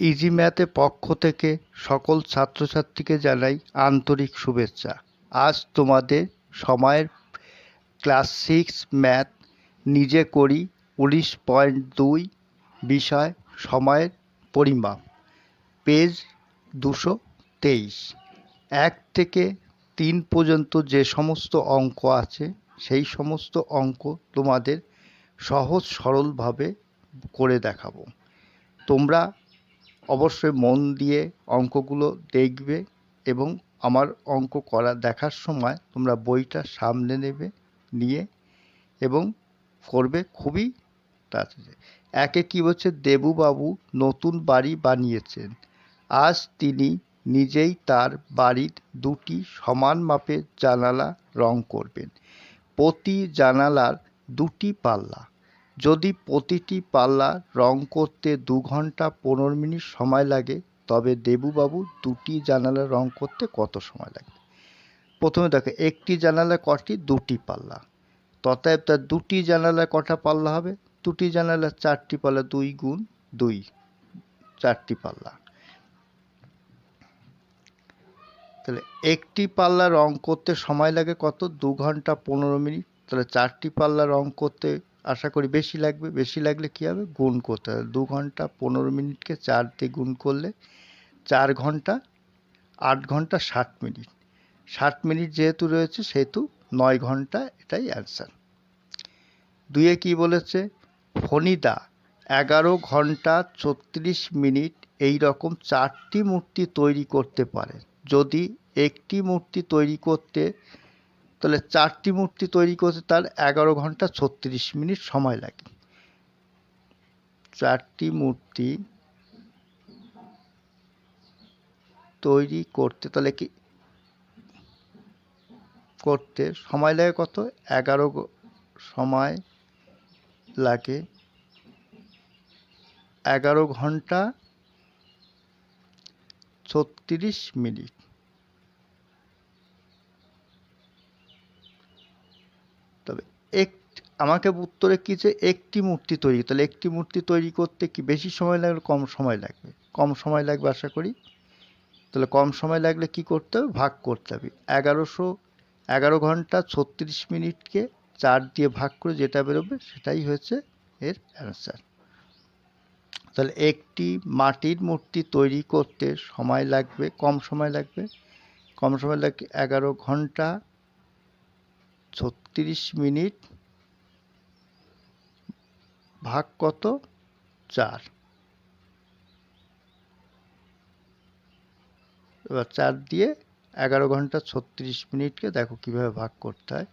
Easy ম্যাথের পক্ষ থেকে সকল ছাত্রছাত্রীকে জানাই আন্তরিক শুভেচ্ছা। আজ তোমাদের সময়ের ক্লাস 6 ম্যাথ নিজে করি 19.2 বিষয় সময়ের পরিমাপ, পেজ 223। 1 থেকে 3 পর্যন্ত যে সমস্ত অঙ্ক আছে সেই সমস্ত অঙ্ক তোমাদের সহজ সরলভাবে করে দেখাবো। তোমরা অবশ্যই মন দিয়ে অঙ্কগুলো দেখবে এবং আমার অঙ্ক করা দেখার সময় তোমরা বইটা সামনে নেবে, নিয়ে এবং করবে খুবই তাড়াতাড়ি। একে কি বলছে, দেবুবাবু নতুন বাড়ি বানিয়েছেন। আজ তিনি নিজেই তার বাড়ির 2টি সমান মাপের জানালা রং করবেন। প্রতি জানালার 2টি পাল্লা। যদি প্রতিটি পাল্লা রং করতে 2 ঘন্টা 15 মিনিট সময় লাগে, তবে দেবুবাবু 2টি জানালা রং করতে কত সময় লাগে? প্রথমে দেখো, একটি জানালায় কটি? 2টি পাল্লা। তথাপি তার 2টি জানালায় কটা পাল্লা হবে? 2টি জানালায় 4টি পাল্লা, 2 গুণ 2, 4টি পাল্লা। তাহলে একটি পাল্লা রং করতে সময় লাগে কত? 2 ঘন্টা 15 মিনিট। তাহলে 4টি পাল্লা রং করতে আশা করি বেশি লাগবে। বেশি লাগলে কী হবে? গুণ করতে হবে। 2 ঘন্টা 15 মিনিটকে 4 দিয়ে গুণ করলে 4 ঘন্টা 8 ঘন্টা 60 মিনিট। 60 মিনিট যেহেতু রয়েছে সেহেতু 9 ঘন্টা, এটাই অ্যান্সার। 2-এ কী বলেছে? ফণিদা 11 ঘন্টা 36 মিনিট এই রকম 4টি মূর্তি তৈরি করতে পারে। যদি একটি মূর্তি তৈরি করতে, তাহলে 4টি মূর্তি তৈরি করতে তার 11 ঘন্টা 36 মিনিট সময় লাগে। 4টি মূর্তি তৈরি করতে তাহলে কি করতে সময় লাগে কত? 11 সময় লাগে 11 ঘন্টা 36 মিনিট। তবে আমাকে উত্তরে কি যে একটি মূর্তি তৈরি, তাহলে একটি মূর্তি তৈরি করতে কি বেশি সময় লাগবে কম সময় লাগবে? কম সময় লাগবে আশা করি। তাহলে কম সময় লাগলে কি করতে হবে? ভাগ করতে হবে। 11 ঘন্টা 36 মিনিটকে 4 দিয়ে ভাগ করে যেটা বেরোবে সেটাই হয়েছে এর অ্যান্সার। তাহলে একটি মাটির মূর্তি তৈরি করতে সময় লাগবে, কম সময় লাগবে। কম সময় লাগবে 11 ঘন্টা 36 মিনিট ভাগ কত? 4। এবার 4 দিয়ে 11 ঘন্টা 36 মিনিটকে দেখো কিভাবে ভাগ করতে হয়।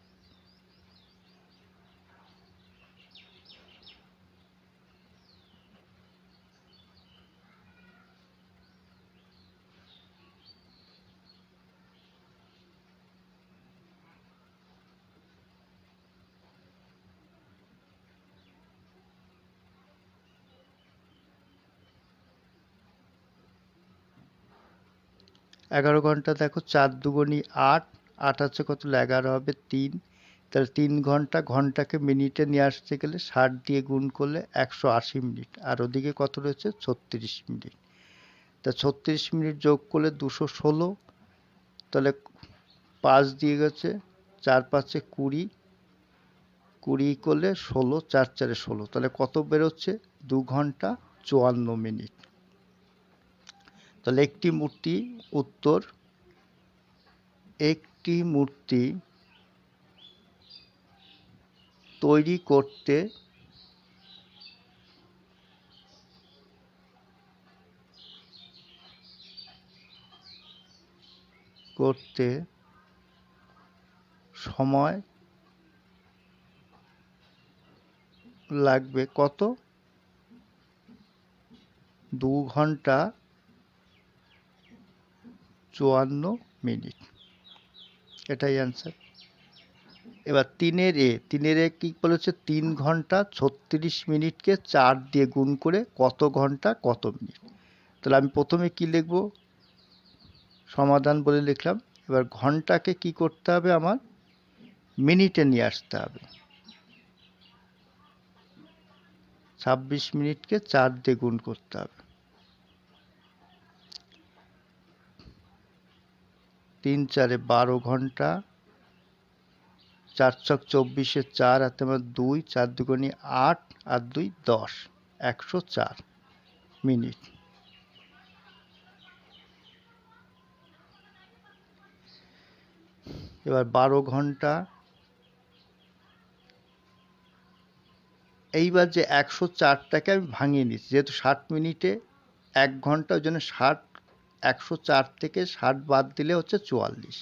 এগারো ঘন্টা দেখো 4 দুগুণী 8, 8 আছে কত? 11 হবে 3। তাহলে 3 ঘন্টা, ঘন্টাকে মিনিটে নিয়ে আসতে গেলে 60 দিয়ে গুণ করলে 180 মিনিট। আর ওদিকে কত রয়েছে? 36 মিনিট। তা 36 মিনিট যোগ করলে 216। তাহলে 5 দিয়ে গেছে, 4 5-এ 20, 20 করলে 16, 4 4-এ 16। তাহলে কত বেরোচ্ছে? 2 ঘন্টা 54 মিনিট। তাহলে একটি মূর্তি, উত্তর, একটি মূর্তি তৈরি করতে সময় লাগবে কত? 2 ঘন্টা 54 মিনিট। এটাই অ্যান্সার। এবার 3-এর এ কি বলেছে? 3 ঘন্টা 36 মিনিটকে 4 দিয়ে গুণ করে কত ঘন্টা কত মিনিট। তাহলে আমি প্রথমে কি লিখব? সমাধান বলে লিখলাম। এবার ঘন্টাকে কি করতে হবে? আমার মিনিটে নিয়ে আসতে হবে। 26 মিনিটকে 4 দিয়ে গুণ করতে হবে। তিন চারে 12 ঘন্টা, 4 ছক 24, 4 হাতে আমার 2, 4 দুগুণে 8 আর 2 10, 104 মিনিট। এবার 12 ঘন্টা, এইবার যে 104টাকে আমি ভাঙিয়ে নিচ্ছি, যেহেতু 60 মিনিটে 1 ঘন্টা, ওই জন্য 60, 104 থেকে 60 বাদ দিলে হচ্ছে 44।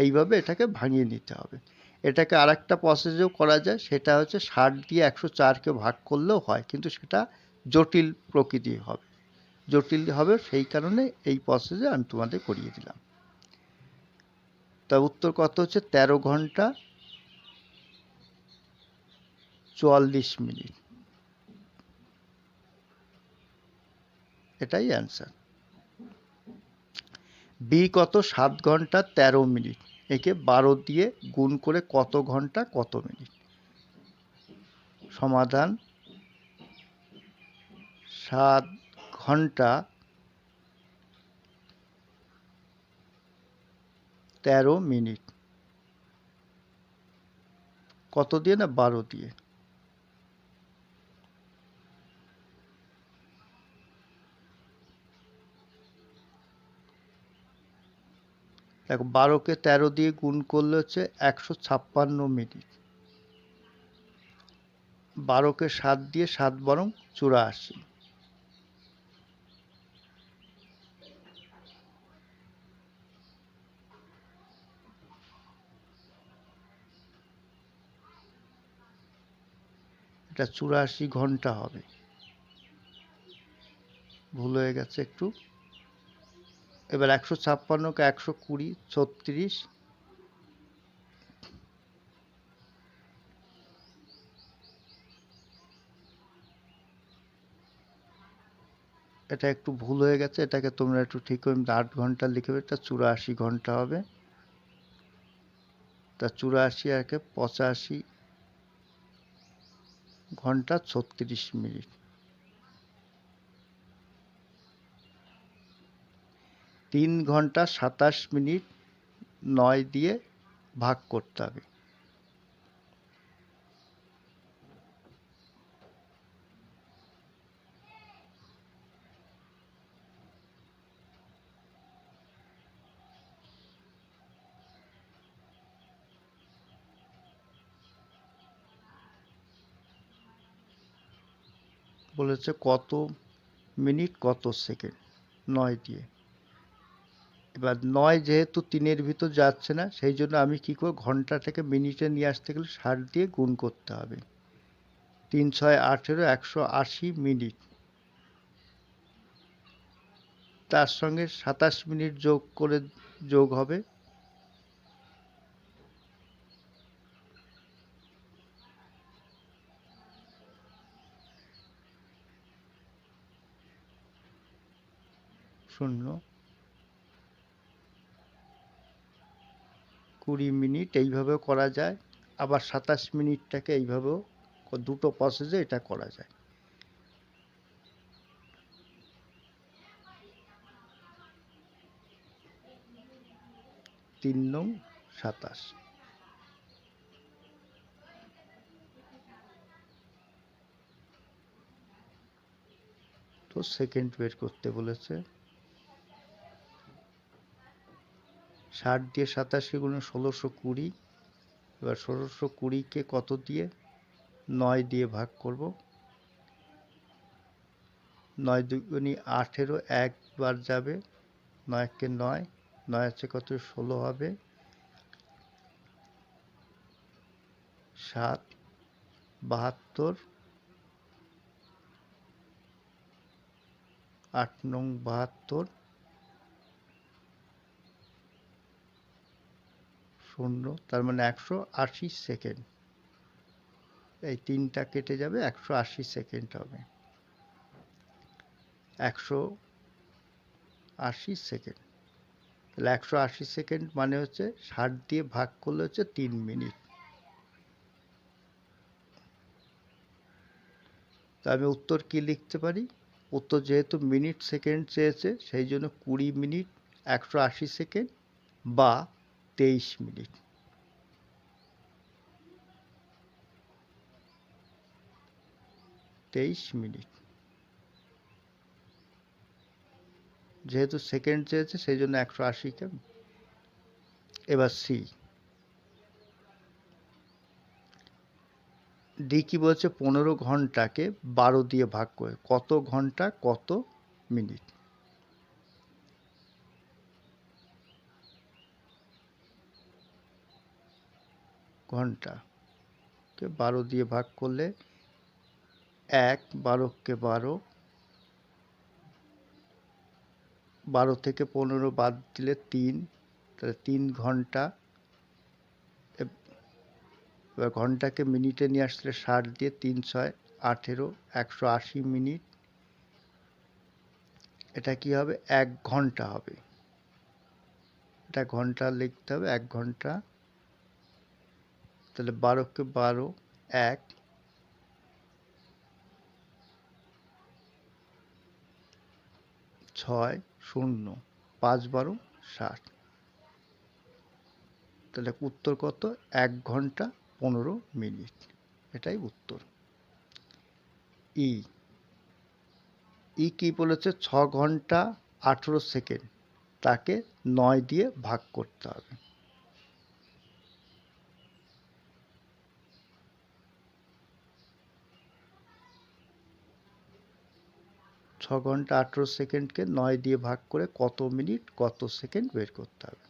এইভাবে এটাকে ভাঙিয়ে নিতে হবে। এটাকে আরেকটা প্রসেসেও করা যায়, সেটা হচ্ছে 60 দিয়ে 104কে ভাগ করলেও হয়, কিন্তু সেটা জটিল প্রকৃতির হবে, জটিল হবে, সেই কারণে এই প্রসেসে আমি তোমাদের করিয়ে দিলাম। তা উত্তর কত হচ্ছে? 13 ঘন্টা 44 মিনিট। এটাই অ্যান্সার। বি কত? 7 ঘন্টা 13 মিনিট। একে 12 দিয়ে গুণ করে কত ঘন্টা কত মিনিট? সমাধান: 7 ঘন্টা 13 মিনিট। কত দিয়ে? না 12 দিয়ে। দেখো 12কে 13 দিয়ে গুণ করলে হচ্ছে 156 মিনিট। 12কে 7 দিয়ে 7 বরং 84। এটা 84 ঘন্টা হবে। ভুল হয়ে গেছে একটু। এবার 156কে 120, 36, এটা একটু ভুল হয়ে গেছে, এটাকে তোমরা একটু ঠিক করে 8 ঘন্টা লিখবে, এটা 84 ঘন্টা হবে। তা 84 একে 85 ঘন্টা 36 মিনিট। 3 ঘন্টা 27 মিনিট 9 দিয়ে ভাগ করতে হবে। বলেছে কত মিনিট কত সেকেন্ড 9 দিয়ে। এবার 9 যেহেতু 3-এর ভিতর যাচ্ছে না, সেই জন্য আমি কি করব, ঘন্টাটাকে মিনিটে নিয়ে আসতে গেলে 60 দিয়ে গুণ করতে হবে। 3 6 18, 180 মিনিট। তার সঙ্গে 27 মিনিট যোগ হবে। শূন্য 20 মিনিট। এইভাবেও করা যায়, আবার 27 মিনিটটাকে এইভাবেও, দুটো প্রসেসে এটা করা যায়। 3 নং 27। তো সেকেন্ড বের করতে বলেছে। 60 দিয়ে 87 গুণে 1620। এবার 1620কে কত দিয়ে? 9 দিয়ে ভাগ করব। 9 দুগুণে 18, একবার যাবে, 9 কে 9, 9 আছে কত? 16 হবে। 7 72, 8 নং 72, শূন্য, তার মানে 180 সেকেন্ড। এই 3টা কেটে যাবে, 180 সেকেন্ড হবে। 180 সেকেন্ড। তাহলে 180 সেকেন্ড মানে হচ্ছে 60 দিয়ে ভাগ করলে হচ্ছে 3 মিনিট। তা আমি উত্তর কি লিখতে পারি? উত্তর যেহেতু মিনিট সেকেন্ড চেয়েছে, সেই জন্য 20 মিনিট 180 সেকেন্ড বা 23 মিনিট। যেহেতু সেকেন্ড চেয়েছে সেই জন্য 180কে। এবার সি, ডি কি বলছে, 15 ঘন্টাকে 12 দিয়ে ভাগ করে কত ঘন্টা কত মিনিট। ঘন্টাকে 12 দিয়ে ভাগ করলে 1, 12কে 12, 12 থেকে 15 বাদ দিলে 3, তাহলে 3 ঘন্টা। এবার ঘন্টাকে মিনিটে নিয়ে আসলে 60 দিয়ে 3 6 18, 180 মিনিট। এটা কি হবে, 1 ঘন্টা হবে। এটা ঘন্টা লিখতে হবে, 1 ঘন্টা। তাহলে 12কে 12, 1, 6 0, 5 12 60। তাহলে উত্তর কত, 1 ঘন্টা 15 মিনিট। এটাই উত্তর। ই, কি বলেছে, 6 ঘন্টা 18 সেকেন্ড, তাকে 9 দিয়ে ভাগ করতে হবে। 6 ঘন্টা 18 সেকেন্ডকে 9 দিয়ে ভাগ করে কত মিনিট কত সেকেন্ড বের করতে হবে।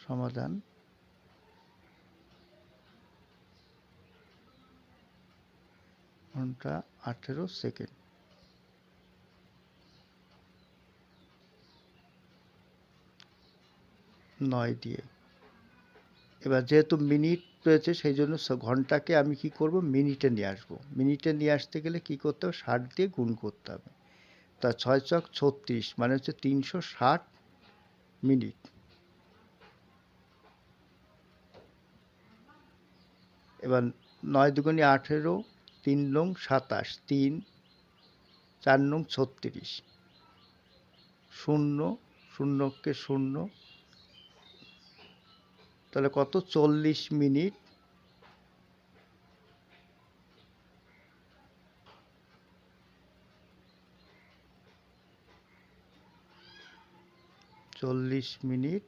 সমাধান, ঘন্টা 18 সেকেন্ড। 9 দিয়ে, এবার যেহেতু মিনিট রয়েছে সেই জন্য ঘন্টাকে আমি কি করব, মিনিটে নিয়ে আসবো। মিনিটে নিয়ে আসতে গেলে কি করতে হবে, 60 দিয়ে গুণ করতে হবে। তা 6 ছক 36, মানে হচ্ছে 360 মিনিট। এবার 9 দুগুণে 18, 3 লং 27, 3 4 নং 36, 0 0কে 0, তাহলে কত, 40 মিনিট। 40 মিনিট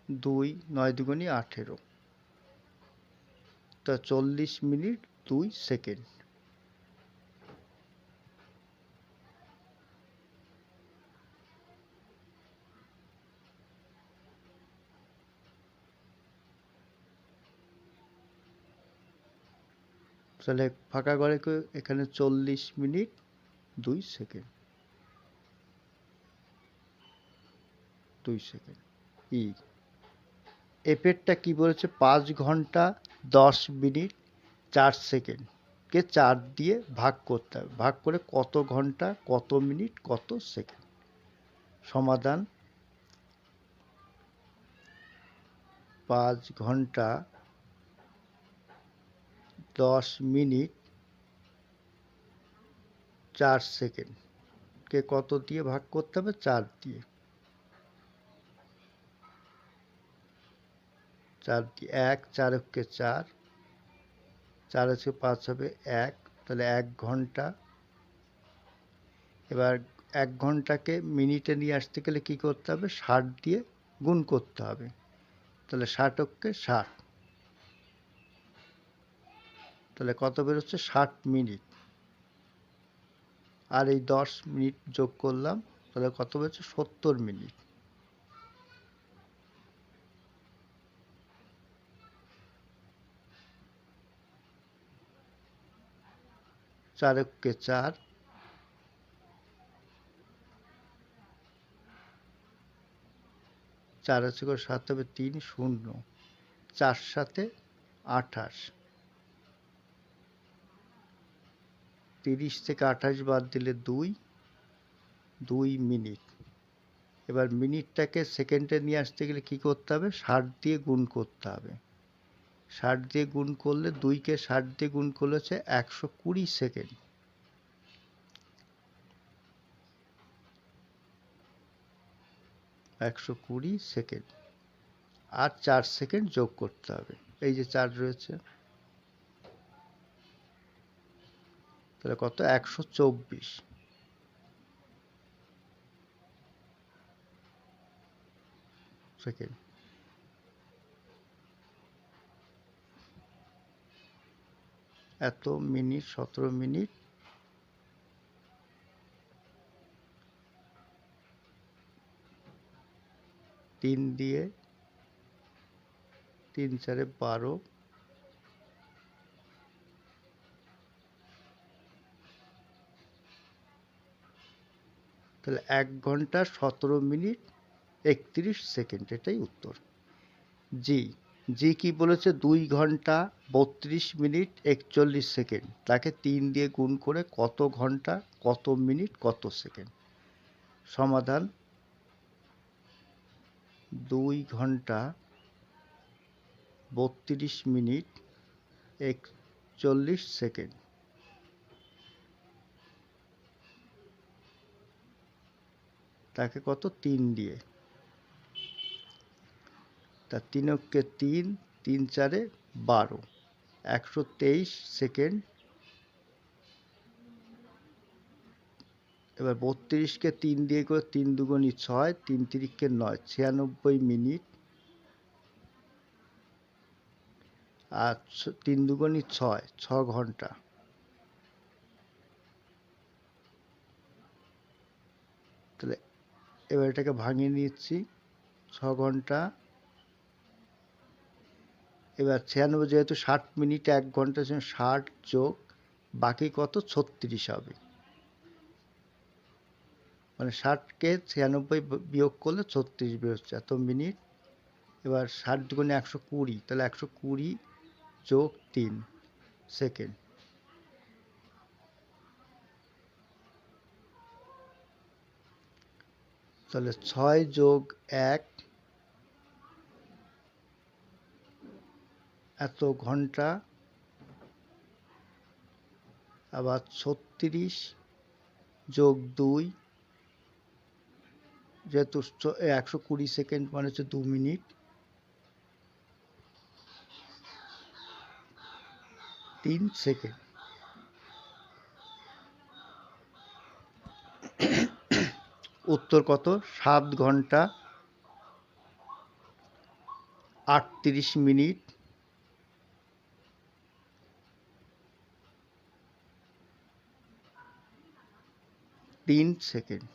2, 9 দুগুণে 18, তা 40 মিনিট 2 সেকেন্ড। তাহলে ফাঁকা ঘরে এখানে 40 মিনিট 2 সেকেন্ড। 2 সেকেন্ড। ই, এফেরটা কি বলেছে, 5 ঘন্টা 10 মিনিট 4 সেকেন্ড কে 4 দিয়ে ভাগ করতে হবে। ভাগ করে কত ঘন্টা কত মিনিট কত সেকেন্ড। সমাধান, 5 ঘন্টা 10 মিনিট 4 সেকেন্ড কে কত দিয়ে ভাগ করতে হবে, 4 দিয়ে। 4 দিয়ে, 1 4কে 4, 4 আছে 5 হবে 1, তাহলে 1 ঘন্টা। এবার 1 ঘন্টাকে মিনিটে নিয়ে আসতে গেলে কি করতে হবে, 60 দিয়ে গুণ করতে হবে। তাহলে 60কে 60, তাহলে কত বেরোচ্ছে, 60 মিনিট। আর এই 10 মিনিট যোগ করলাম, তাহলে কত বেরোচ্ছে, 70 মিনিট। চারকে 4, 4 আছে করে 7 হবে 3 0, 4 7 28, 30 থেকে 28 বাদ দিলে 2, 2 মিনিট। এবার মিনিটটাকে সেকেন্ডে নিয়ে আসতে গেলে কি করতে হবে, 60 দিয়ে গুণ করতে হবে। 60 দিয়ে গুণ করলে, 2কে 60 দিয়ে গুণ করলে হচ্ছে 120 সেকেন্ড। 120 সেকেন্ড, আর 4 সেকেন্ড যোগ করতে হবে। এই যে 4 রয়েছে, তাহলে কত? 124 সেকেন্ড। এত মিনিট, 17 মিনিট, 3 দিয়ে 3 4 12, তাহলে 1 ঘন্টা 17 মিনিট 31 সেকেন্ড, এটাই উত্তর। জি, জি কি বলেছে? 2 ঘন্টা 32 মিনিট 41 সেকেন্ড, তাকে 3 দিয়ে গুণ করে কত ঘন্টা, কত মিনিট, কত সেকেন্ড? সমাধান: 2 ঘন্টা 32 মিনিট 41 সেকেন্ড, তাকে কত? 3 দিয়ে, তা 3 3 4 12, 123 সেকেন্ড। এবার 32কে 3 দিয়ে করে 3 দুগুণি 6, 3 তিরিকে 9, 96 মিনিট, আর 3 দুগুণি 6, 6 ঘন্টা। তাহলে এবার এটাকে ভাঙিয়ে নিচ্ছি, 6 ঘন্টা। এবার 96, যেহেতু 60 মিনিট 1 ঘন্টা, 60 যোগ বাকি কত? 36 হবে। মানে 60কে 96 বিয়োগ করলে 36 বেরোচ্ছে, এত মিনিট। এবার 60 দুগুণে 120, তাহলে 120 যোগ 3 সেকেন্ড। তাহলে 6 যোগ 1 এত ঘন্টা, আবার 36 যোগ 2, যেহেতু 120 সেকেন্ড মানে হচ্ছে 2 মিনিট, 3 সেকেন্ড। উত্তর কত? 7 ঘন্টা 38 মিনিট 3 সেকেন্ড।